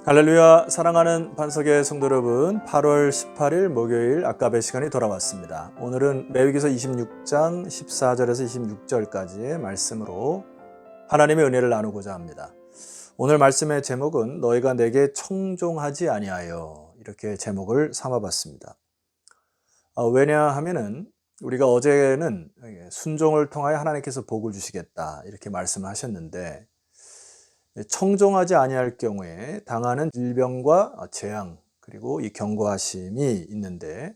할렐루야. 사랑하는 반석의 성도 여러분, 8월 18일 목요일 아까베 시간이 돌아왔습니다. 오늘은 레위기서 26장 14절에서 26절까지의 말씀으로 하나님의 은혜를 나누고자 합니다. 오늘 말씀의 제목은 너희가 내게 청종하지 아니하여, 이렇게 제목을 삼아봤습니다. 왜냐하면은 우리가 어제는 순종을 통하여 하나님께서 복을 주시겠다 이렇게 말씀을 하셨는데, 청종하지 아니할 경우에 당하는 질병과 재앙, 그리고 이 경고하심이 있는데,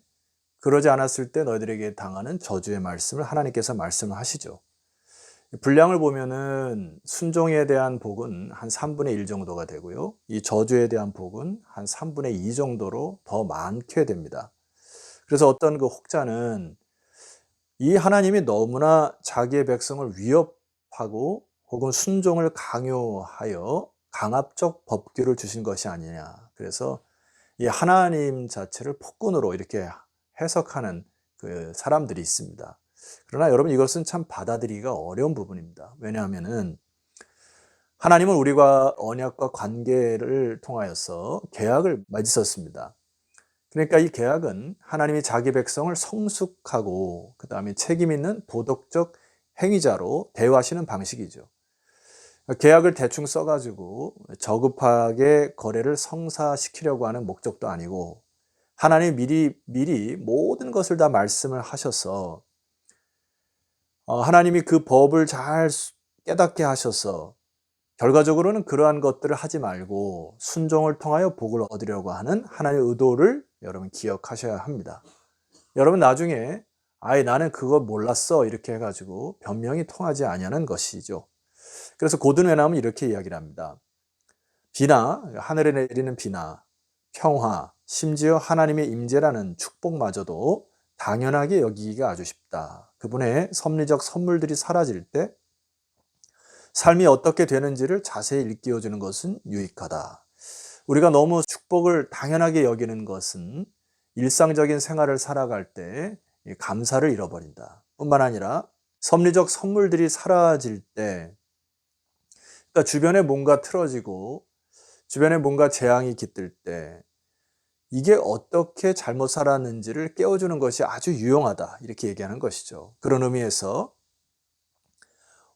그러지 않았을 때 너희들에게 당하는 저주의 말씀을 하나님께서 말씀을 하시죠. 분량을 보면은 순종에 대한 복은 한 3분의 1 정도가 되고요, 이 저주에 대한 복은 한 3분의 2 정도로 더 많게 됩니다. 그래서 어떤 그 혹자는 이 하나님이 너무나 자기의 백성을 위협하고 혹은 순종을 강요하여 강압적 법규를 주신 것이 아니냐. 그래서 이 하나님 자체를 폭군으로 이렇게 해석하는 그 사람들이 있습니다. 그러나 여러분, 이것은 참 받아들이기가 어려운 부분입니다. 왜냐하면은 하나님은 우리와 언약과 관계를 통하여서 계약을 맺으셨습니다. 그러니까 이 계약은 하나님이 자기 백성을 성숙하고 그 다음에 책임 있는 도덕적 행위자로 대우하시는 방식이죠. 계약을 대충 써가지고 저급하게 거래를 성사시키려고 하는 목적도 아니고, 하나님이 미리 모든 것을 다 말씀을 하셔서 하나님이 그 법을 잘 깨닫게 하셔서 결과적으로는 그러한 것들을 하지 말고 순종을 통하여 복을 얻으려고 하는 하나님의 의도를 여러분 기억하셔야 합니다. 여러분, 나중에 나는 그거 몰랐어 이렇게 해가지고 변명이 통하지 아니하는 것이죠. 그래서 고든 웬함은 이렇게 이야기를 합니다. 비나, 하늘에 내리는 비나, 평화, 심지어 하나님의 임재라는 축복마저도 당연하게 여기기가 아주 쉽다. 그분의 섭리적 선물들이 사라질 때 삶이 어떻게 되는지를 자세히 일깨워주는 것은 유익하다. 우리가 너무 축복을 당연하게 여기는 것은 일상적인 생활을 살아갈 때 감사를 잃어버린다. 뿐만 아니라 섭리적 선물들이 사라질 때, 그러니까 주변에 뭔가 틀어지고 주변에 뭔가 재앙이 깃들 때 이게 어떻게 잘못 살았는지를 깨워주는 것이 아주 유용하다, 이렇게 얘기하는 것이죠. 그런 의미에서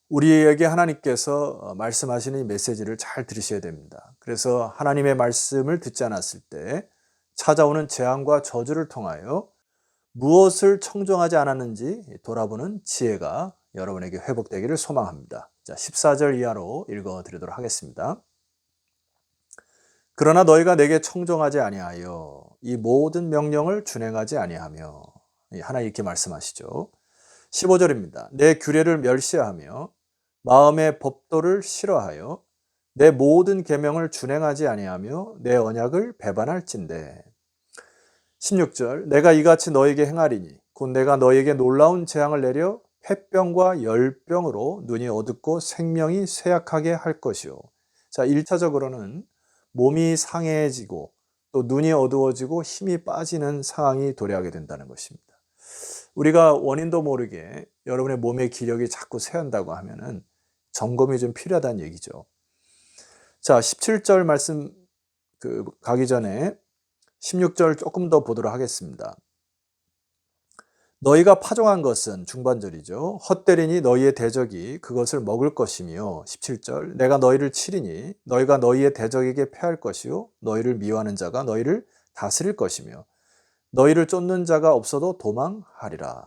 우리에게 하나님께서 말씀하시는 이 메시지를 잘 들으셔야 됩니다. 그래서 하나님의 말씀을 듣지 않았을 때 찾아오는 재앙과 저주를 통하여 무엇을 청종하지 않았는지 돌아보는 지혜가 여러분에게 회복되기를 소망합니다. 자, 14절 이하로 읽어드리도록 하겠습니다. 그러나 너희가 내게 청종하지 아니하여 이 모든 명령을 준행하지 아니하며, 하나님 이렇게 말씀하시죠. 15절입니다. 내 규례를 멸시하며 마음의 법도를 싫어하여 내 모든 계명을 준행하지 아니하며 내 언약을 배반할진대. 16절, 내가 이같이 너에게 행하리니 곧 내가 너에게 놀라운 재앙을 내려 폐병과 열병으로 눈이 어둡고 생명이 쇠약하게 할 것이요. 자, 1차적으로는 몸이 상해지고 또 눈이 어두워지고 힘이 빠지는 상황이 도래하게 된다는 것입니다. 우리가 원인도 모르게 여러분의 몸의 기력이 자꾸 쇠한다고 하면은 점검이 좀 필요하다는 얘기죠. 자, 17절 말씀 가기 전에 16절 조금 더 보도록 하겠습니다. 너희가 파종한 것은, 중반절이죠, 헛되리니 너희의 대적이 그것을 먹을 것이며, 17절, 내가 너희를 치리니 너희가 너희의 대적에게 패할 것이요 너희를 미워하는 자가 너희를 다스릴 것이며 너희를 쫓는 자가 없어도 도망하리라.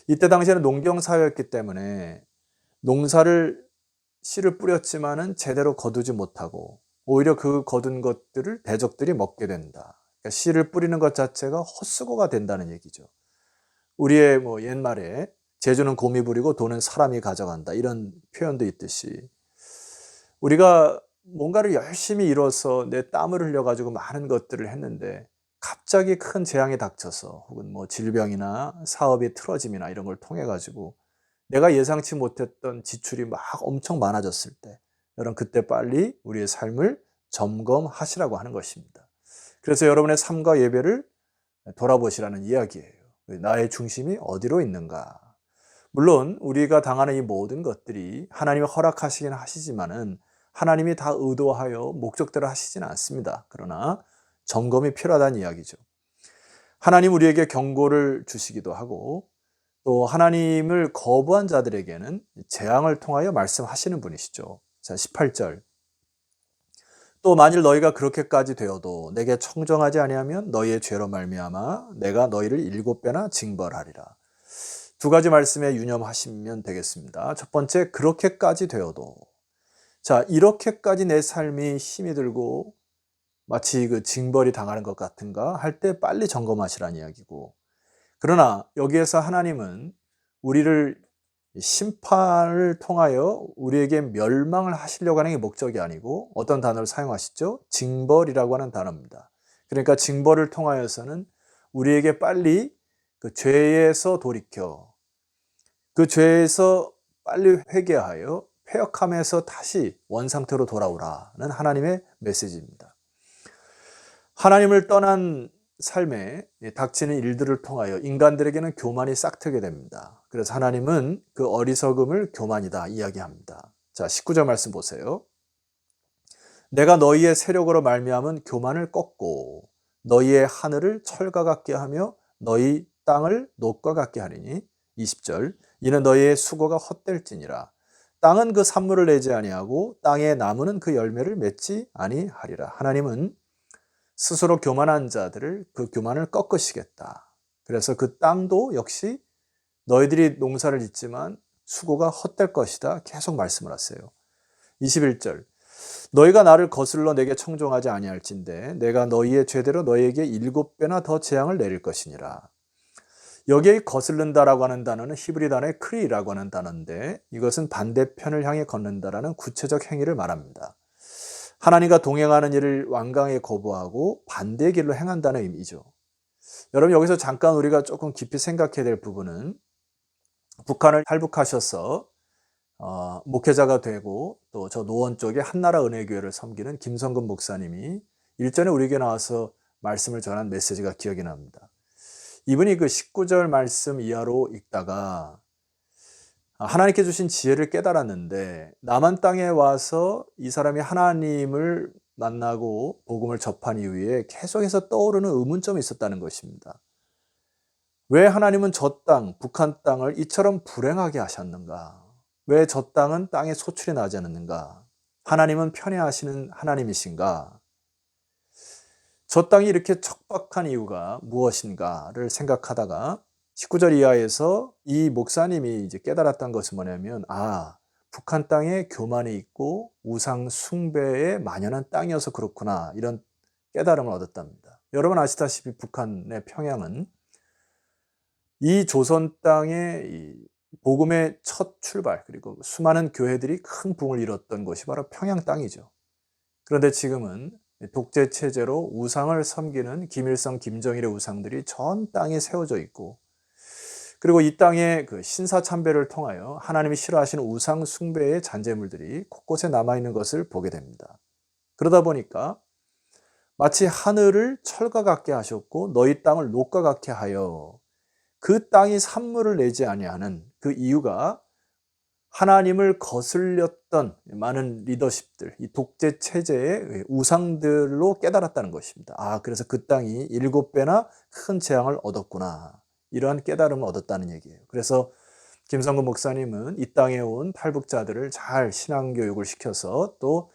이때 당시에는 농경사회였기 때문에 씨를 뿌렸지만은 제대로 거두지 못하고 오히려 그 거둔 것들을 대적들이 먹게 된다. 그러니까 씨를 뿌리는 것 자체가 헛수고가 된다는 얘기죠. 우리의 옛말에 재주는 곰이 부리고 돈은 사람이 가져간다, 이런 표현도 있듯이 우리가 뭔가를 열심히 이뤄서 내 땀을 흘려가지고 많은 것들을 했는데 갑자기 큰 재앙이 닥쳐서 혹은 질병이나 사업의 틀어짐이나 이런 걸 통해 가지고 내가 예상치 못했던 지출이 막 엄청 많아졌을 때, 여러분 그때 빨리 우리의 삶을 점검하시라고 하는 것입니다. 그래서 여러분의 삶과 예배를 돌아보시라는 이야기예요. 나의 중심이 어디로 있는가? 물론 우리가 당하는 이 모든 것들이 하나님이 허락하시긴 하시지만은 하나님이 다 의도하여 목적대로 하시지는 않습니다. 그러나 점검이 필요하다는 이야기죠. 하나님 우리에게 경고를 주시기도 하고 또 하나님을 거부한 자들에게는 재앙을 통하여 말씀하시는 분이시죠. 자, 18절. 또 만일 너희가 그렇게까지 되어도 내게 청정하지 아니하면 너희의 죄로 말미암아 내가 너희를 7배나 징벌하리라. 두 가지 말씀에 유념하시면 되겠습니다. 첫 번째, 그렇게까지 되어도. 자, 이렇게까지 내 삶이 힘이 들고 마치 그 징벌이 당하는 것 같은가 할 때 빨리 점검하시라는 이야기고, 그러나 여기에서 하나님은 우리를 심판을 통하여 우리에게 멸망을 하시려고 하는 게 목적이 아니고 어떤 단어를 사용하시죠? 징벌이라고 하는 단어입니다. 그러니까 징벌을 통하여서는 우리에게 빨리 그 죄에서 돌이켜 그 죄에서 빨리 회개하여 패역함에서 다시 원상태로 돌아오라는 하나님의 메시지입니다. 하나님을 떠난 삶에 닥치는 일들을 통하여 인간들에게는 교만이 싹트게 됩니다. 그래서 하나님은 그 어리석음을 교만이다 이야기합니다. 자, 19절 말씀 보세요. 내가 너희의 세력으로 말미암은 교만을 꺾고 너희의 하늘을 철과 같게 하며 너희 땅을 녹과 같게 하리니 20절 이는 너희의 수고가 헛될지니라. 땅은 그 산물을 내지 아니하고 땅의 나무는 그 열매를 맺지 아니하리라. 하나님은 스스로 교만한 자들을 그 교만을 꺾으시겠다. 그래서 그 땅도 역시 너희들이 농사를 짓지만 수고가 헛될 것이다. 계속 말씀을 하세요. 21절 너희가 나를 거슬러 내게 청종하지 아니할진대 내가 너희의 죄대로 너희에게 7배나 더 재앙을 내릴 것이니라. 여기에 거슬른다라고 하는 단어는 히브리 단어의 크리라고 하는 단어인데 이것은 반대편을 향해 걷는다라는 구체적 행위를 말합니다. 하나님과 동행하는 일을 완강히 거부하고 반대의 길로 행한다는 의미죠. 여러분 여기서 잠깐 우리가 조금 깊이 생각해야 될 부분은 북한을 탈북하셔서 목회자가 되고 또 저 노원 쪽에 한나라 은혜교회를 섬기는 김성근 목사님이 일전에 우리에게 나와서 말씀을 전한 메시지가 기억이 납니다. 이분이 그 19절 말씀 이하로 읽다가 하나님께 주신 지혜를 깨달았는데 남한 땅에 와서 이 사람이 하나님을 만나고 복음을 접한 이후에 계속해서 떠오르는 의문점이 있었다는 것입니다. 왜 하나님은 저 땅, 북한 땅을 이처럼 불행하게 하셨는가? 왜 저 땅은 땅에 소출이 나지 않았는가? 하나님은 편애하시는 하나님이신가? 저 땅이 이렇게 척박한 이유가 무엇인가를 생각하다가 19절 이하에서 이 목사님이 이제 깨달았던 것은 뭐냐면 북한 땅에 교만이 있고 우상 숭배에 만연한 땅이어서 그렇구나 이런 깨달음을 얻었답니다. 여러분 아시다시피 북한의 평양은 이 조선 땅의 이 복음의 첫 출발 그리고 수많은 교회들이 큰 붕을 이뤘던 곳이 바로 평양 땅이죠. 그런데 지금은 독재 체제로 우상을 섬기는 김일성, 김정일의 우상들이 전 땅에 세워져 있고 그리고 이 땅에 그 신사참배를 통하여 하나님이 싫어하시는 우상 숭배의 잔재물들이 곳곳에 남아있는 것을 보게 됩니다. 그러다 보니까 마치 하늘을 철과 같게 하셨고 너희 땅을 녹과 같게 하여 그 땅이 산물을 내지 아니하는 그 이유가 하나님을 거슬렸던 많은 리더십들, 이 독재 체제의 우상들로 깨달았다는 것입니다. 그래서 그 땅이 7배나 큰 재앙을 얻었구나. 이러한 깨달음을 얻었다는 얘기예요. 그래서 김성근 목사님은 이 땅에 온 탈북자들을 잘 신앙교육을 시켜서 또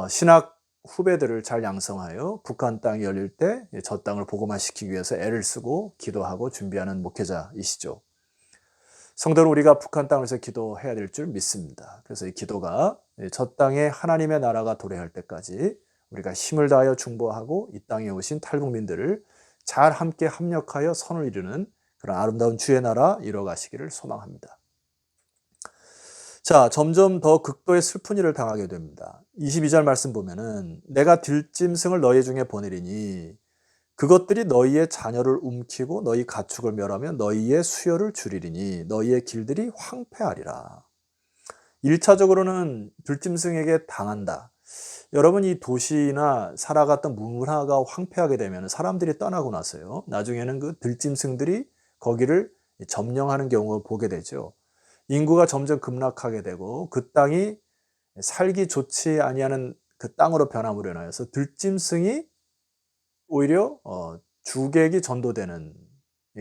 신학 후배들을 잘 양성하여 북한 땅이 열릴 때 저 땅을 복음화시키기 위해서 애를 쓰고 기도하고 준비하는 목회자이시죠. 성도로 우리가 북한 땅에서 기도해야 될 줄 믿습니다. 그래서 이 기도가 저 땅에 하나님의 나라가 도래할 때까지 우리가 힘을 다하여 중보하고 이 땅에 오신 탈북민들을 잘 함께 합력하여 선을 이루는 그런 아름다운 주의 나라 이뤄가시기를 소망합니다. 자, 점점 더 극도의 슬픈 일을 당하게 됩니다. 22절 말씀 보면은 내가 들짐승을 너희 중에 보내리니 그것들이 너희의 자녀를 움키고 너희 가축을 멸하며 너희의 수요를 줄이리니 너희의 길들이 황폐하리라. 1차적으로는 들짐승에게 당한다. 여러분 이 도시나 살아갔던 문화가 황폐하게 되면 사람들이 떠나고 나서요. 나중에는 그 들짐승들이 거기를 점령하는 경우를 보게 되죠. 인구가 점점 급락하게 되고 그 땅이 살기 좋지 아니하는 그 땅으로 변함으로 인하여서 들짐승이 오히려 주객이 전도되는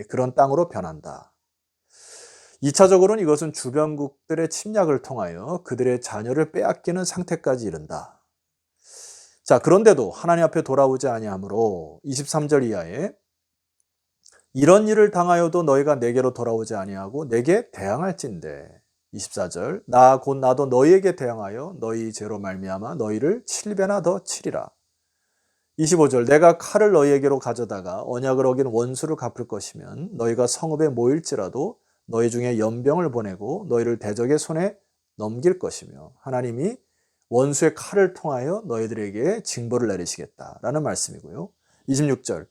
그런 땅으로 변한다. 2차적으로는 이것은 주변국들의 침략을 통하여 그들의 자녀를 빼앗기는 상태까지 이른다. 자, 그런데도 하나님 앞에 돌아오지 아니하므로 23절 이하에 이런 일을 당하여도 너희가 내게로 돌아오지 아니하고 내게 대항할진대. 24절 나 곧 나도 너희에게 대항하여 너희 죄로 말미암아 너희를 7배나 더 치리라. 25절 내가 칼을 너희에게로 가져다가 언약을 어긴 원수를 갚을 것이면 너희가 성읍에 모일지라도 너희 중에 연병을 보내고 너희를 대적의 손에 넘길 것이며 하나님이 원수의 칼을 통하여 너희들에게 징벌을 내리시겠다라는 말씀이고요. 26절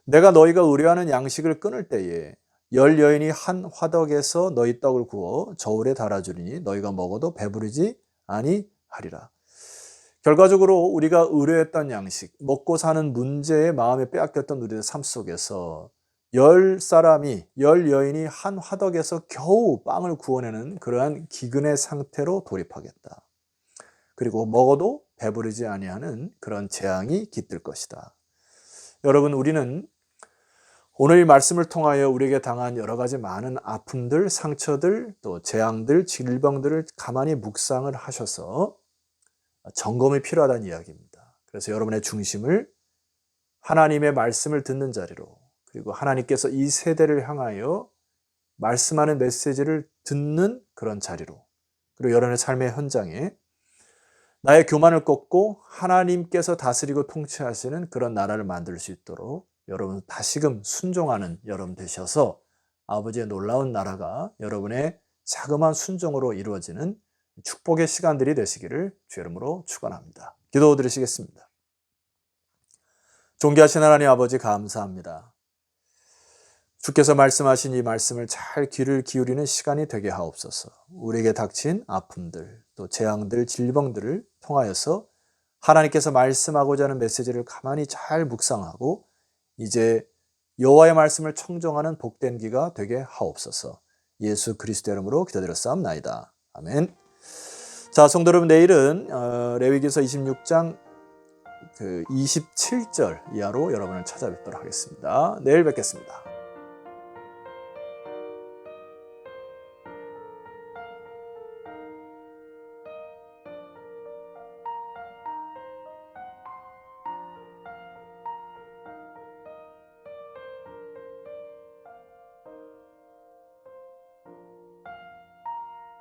내가 너희가 의뢰하는 양식을 끊을 때에 10 여인이 한 화덕에서 너희 떡을 구워 저울에 달아주리니 너희가 먹어도 배부르지 아니하리라. 결과적으로 우리가 의뢰했던 양식, 먹고 사는 문제에 마음에 빼앗겼던 우리의 삶 속에서 10 여인이 한 화덕에서 겨우 빵을 구워내는 그러한 기근의 상태로 돌입하겠다. 그리고 먹어도 배부르지 아니하는 그런 재앙이 깃들 것이다. 여러분, 우리는 오늘 이 말씀을 통하여 우리에게 당한 여러 가지 많은 아픔들, 상처들, 또 재앙들, 질병들을 가만히 묵상을 하셔서 점검이 필요하다는 이야기입니다. 그래서 여러분의 중심을 하나님의 말씀을 듣는 자리로, 그리고 하나님께서 이 세대를 향하여 말씀하는 메시지를 듣는 그런 자리로, 그리고 여러분의 삶의 현장에 나의 교만을 꺾고 하나님께서 다스리고 통치하시는 그런 나라를 만들 수 있도록 여러분 다시금 순종하는 여러분 되셔서 아버지의 놀라운 나라가 여러분의 자그마한 순종으로 이루어지는 축복의 시간들이 되시기를 주 이름으로 축원합니다. 기도 드리시겠습니다. 존귀하신 하나님 아버지 감사합니다. 주께서 말씀하신 이 말씀을 잘 귀를 기울이는 시간이 되게 하옵소서. 우리에게 닥친 아픔들, 또 재앙들, 질병들을 통하여서 하나님께서 말씀하고자 하는 메시지를 가만히 잘 묵상하고 이제 여호와의 말씀을 청정하는 복된 기가 되게 하옵소서. 예수 그리스도 이름으로 기도드렸사옵나이다. 아멘. 자, 성도 여러분, 내일은 레위기서 26장 27절 이하로 여러분을 찾아뵙도록 하겠습니다. 내일 뵙겠습니다.